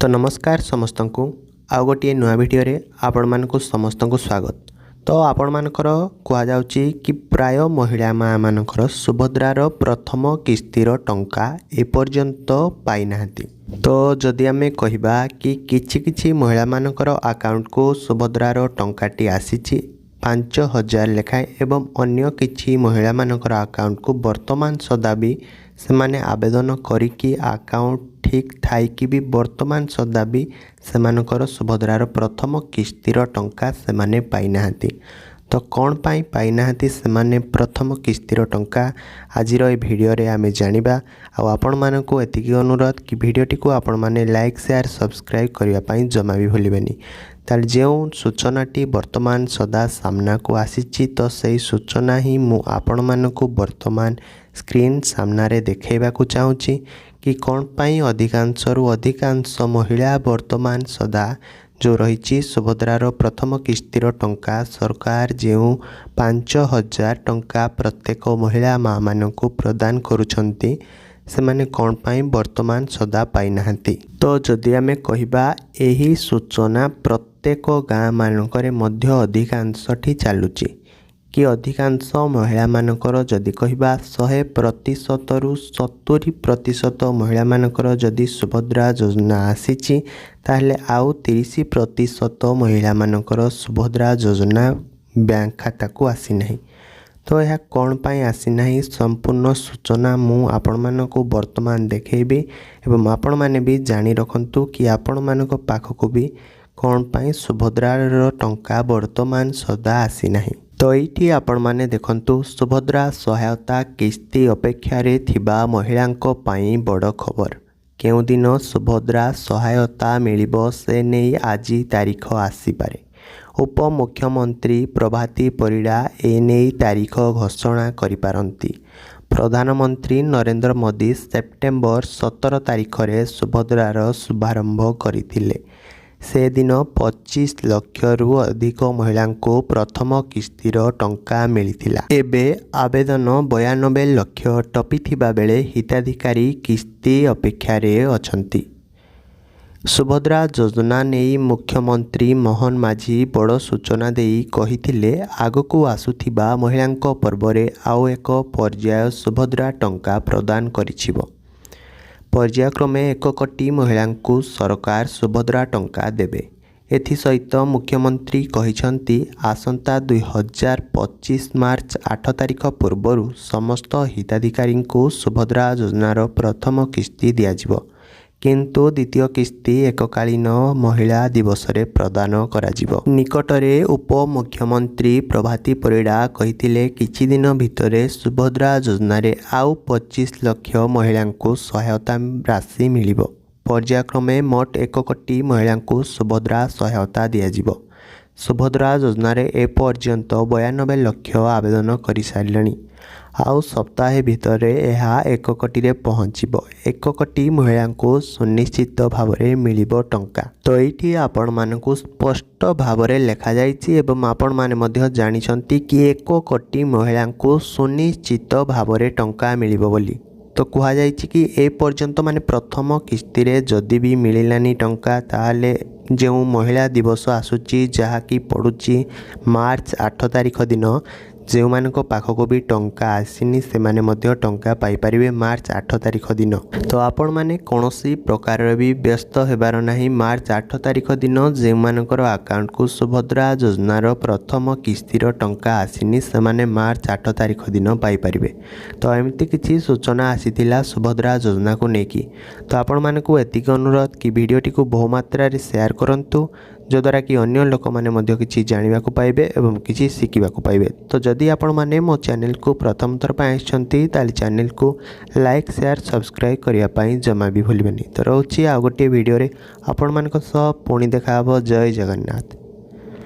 तो नमस्कार समस्त को आउ गोटे नुआ भिडियो आपण मानक समस्त को स्वागत। तो आपण मानकर कहुच्छी कि प्राय महिला माँ मानकर सुभद्रार प्रथम किस्तिर टंका एपर्यंत पाई नाहंती। तो जदि आमे कहिबा कि किछि महिला मानकर अकाउंट को सुभद्रार टंकाटी आसीची 5,000 लेखाएं एवं अन्य किछि महिला मानकर अकाउंट को वर्तमान सदा भी सेमाने आवेदन करिकी अकाउंट ठीक थाई कि भी वर्तमान सदा भी सेमानकर सुभद्रार प्रथम किस्तिर टंका सेमाने पाई नाहंती। तो कौन पाई पाई नाहंती सेमाने प्रथम किस्तिर टंका आजिर ए भिडियो रे आमे जानिबा। आ आपण मानकु एतिकी अनुरोध कि भिडियोटी को आपण माने लाइक शेयर सब्सक्राइब करिया पई जमा भी भूलिबेनी। ताल जो सूचनाटी वर्तमान सदा सामना को आसीची तो सही सूचना ही मु आपण मानकु वर्तमान स्क्रीन सामना रे देखैबा को चाहूची कि कौन पाई अधिकांश महिला वर्तमान सदा जो रही सुभद्रार प्रथम किस्तिर टंका सरकार जो 5,000 टंका प्रत्येक महिला माँ मानकु प्रदान करुछंती से माने कौन पाई वर्तमान सदा पाई नाहंती। तो जदि आमे कहिबा एही सूचना प्रत्येक गाँ मानकरे मध्य अधिकांशठी चालुची कि अधिकांश महिला मानकर जदि कहिबा 100% रु 70% महिला मानकर जदि सुभद्रा योजना आसीची ताहले आउ 30% महिला मानकर सुभद्रा योजना बैंक खाता को आसी नहीं। तो यह कौन पाई आसी नहीं संपूर्ण सूचना मु आपण मानक वर्तमान देखैबी एवं आपण माने भी जानी रखंतु कि आपण मानक पाखक भी कौन पाई सुभद्रार टंका वर्तमान सदा आसी नहीं। तो ये आपण माने देखंतु सुभद्रा सहायता किस्ती अपेक्षा रे थिबा महिलांको पाई बड़ खबर। केउ दिन सुभद्रा सहायता मिलिबो से नहीं आज तारीख आसीपारे। उप मुख्यमंत्री प्रभाती परिड़ा एने तारीख घोषणा करिपारंती। प्रधानमंत्री नरेंद्र मोदी सेप्टेम्बर 17 तारीख रे सुभद्रार शुभारंभ करथिले। से दिन 25 लाख रु अधिक महिला को प्रथम किस्तिर टंका मिलिथिला। एबे आवेदन 92 लाख टपिथिबा बेले हिताधिकारी किस्ती अपेक्षा रे अछंती। सुभद्रा योजना नहीं मुख्यमंत्री मोहन माझी बड़ सूचना देई कहिथिले आगकू आसुथिबा महिलांको पर्व रे आउ एक पर्याय सुभद्रा टंका प्रदान करिछिबो। पर्यायक्रमे 1 कोटी महिला को सरकार सुभद्रा टंका देबे। एथि सहित मुख्यमंत्री कहिछंती आसंता 2025 मार्च 8 तारीख पूर्व समस्त हिताधिकारी को सुभद्रा योजनार प्रथम किस्ती दियाजिबो किंतु द्वितीय किस्ती एककालीन महिला दिवस रे प्रदान कराजिबो। निकटरे उप मुख्यमंत्री प्रभाती परिड़ा कहिथिले किछि दिन भितरे सुभद्रा योजना रे आउ 25 लाख महिला को सहायता राशि मिलिबो। पर्यायक्रमे मोट 1 कोटी महिला को सुभद्रा सहायता दियाजिबो। सुभद्रा योजना रे ए पर्यंत 92 लाख आवेदन करि सारिलणी। आउ सप्ताहे भितरे यह 1 कोटी रे पहुँचब। 1 कोटी महिला को सुनिश्चित भाव में मिलिबो टंका। तो ये आपण मानकु स्पष्ट भाव में लिखा जाइछि एवं आपण माने मध्य जानिछंती कि 1 कोटी महिला को सुनिश्चित भाव में टंका मिलिबो बोली। तो कहा जाइछि कि ए पर्यंत माने प्रथम किस्ती रे जदि भी मिलिलानी टंका ताले जो महिला दिवस आसुची जहाँकि पड़ुची मार्च 8 तारीख दिन जो मानक पाखक भी टंका आसीनी से माने मध्य टंका पाई परिबे मार्च 8 तारीख दिन। तो आपण माने कोनोसी प्रकार भी व्यस्त हेबार नाही। मार्च 8 तारीख दिन जो मानकर अकाउंट को सुभद्रा योजनार प्रथम किस्तिर टंका आसीनी से माने मार्च 8 तारीख दिन पाई परिबे। तो एमती किछि सूचना आसीथिला सुभद्रा योजना को नेकी। तो आपण मानकु एतिक अनुरोध कि भिडियोटी को बहु मात्रा रे शेयर करंतु जद्वारा कि अन्य लोक मैंने मध्य किछि जानिबा को पाइबे एवं किछि शिखिबा को पाइबे। तो जदि आपण माने मो चैनल को प्रथम थर पय आछंती ताली चैनल को लाइक शेयर सब्सक्राइब करिया पय जमा भी भूलिबेनी। तो रहउछि आ गोटे वीडियो रे आपण मानक सह पुणी देखा हबो। जय जगन्नाथ।